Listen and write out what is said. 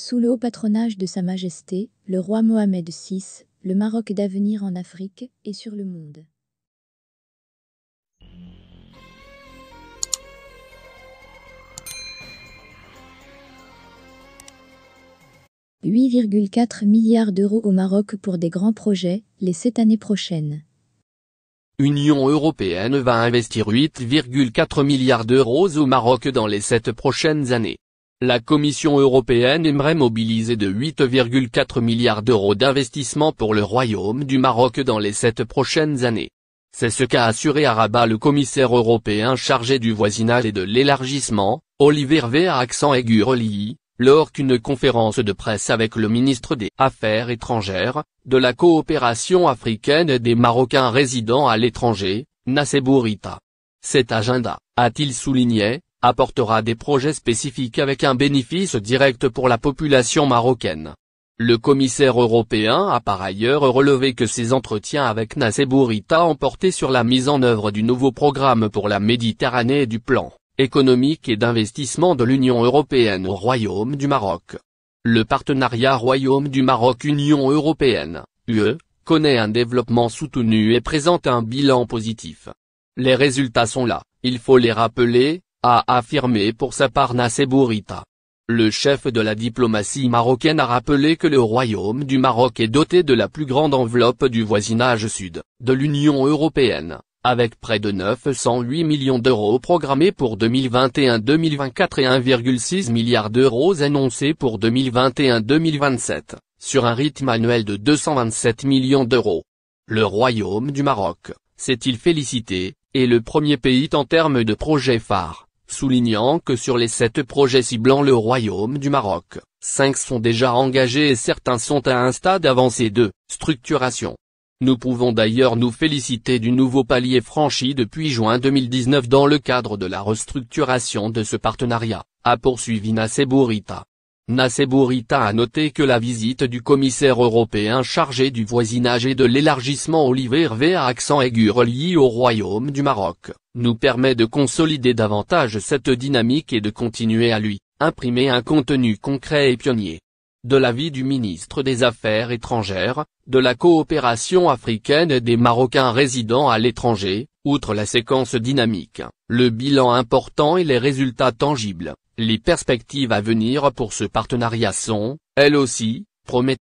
Sous le haut patronage de Sa Majesté, le roi Mohamed VI, le Maroc d'avenir en Afrique et sur le monde. « 8,4 milliards d'euros au Maroc pour des grands projets, les 7 années prochaines. » Union européenne va investir 8,4 milliards d'euros au Maroc dans les 7 prochaines années. La Commission européenne aimerait mobiliser de 8,4 milliards d'euros d'investissement pour le Royaume du Maroc dans les 7 prochaines années. C'est ce qu'a assuré à Rabat le commissaire européen chargé du voisinage et de l'élargissement, Olivier Véa accent aigu relié, lors d'une conférence de presse avec le ministre des Affaires étrangères, de la coopération africaine et des Marocains résidant à l'étranger, Nassé Bourita. Cet agenda, a-t-il souligné, apportera des projets spécifiques avec un bénéfice direct pour la population marocaine. Le commissaire européen a par ailleurs relevé que ses entretiens avec Nassé Bourita ont porté sur la mise en œuvre du nouveau programme pour la Méditerranée et du plan économique et d'investissement de l'Union européenne au Royaume du Maroc. Le partenariat Royaume du Maroc-Union européenne, UE, connaît un développement soutenu et présente un bilan positif. Les résultats sont là, il faut les rappeler, a affirmé pour sa part Nassé Bourita. Le chef de la diplomatie marocaine a rappelé que le Royaume du Maroc est doté de la plus grande enveloppe du voisinage sud, de l'Union européenne, avec près de 908 millions d'euros programmés pour 2021-2024 et 1,6 milliard d'euros annoncés pour 2021-2027, sur un rythme annuel de 227 millions d'euros. Le Royaume du Maroc, s'est-il félicité, est le premier pays en termes de projets phares, soulignant que sur les 7 projets ciblant le Royaume du Maroc, 5 sont déjà engagés et certains sont à un stade avancé de structuration. Nous pouvons d'ailleurs nous féliciter du nouveau palier franchi depuis juin 2019 dans le cadre de la restructuration de ce partenariat, a poursuivi Nassé Bourita. Nassé Bourita a noté que la visite du commissaire européen chargé du voisinage et de l'élargissement Olivier Véa accent aigu relié au Royaume du Maroc, nous permet de consolider davantage cette dynamique et de continuer à lui imprimer un contenu concret et pionnier. De l'avis du ministre des Affaires étrangères, de la coopération africaine et des Marocains résidant à l'étranger, outre la séquence dynamique, le bilan important et les résultats tangibles, les perspectives à venir pour ce partenariat sont, elles aussi, prometteuses.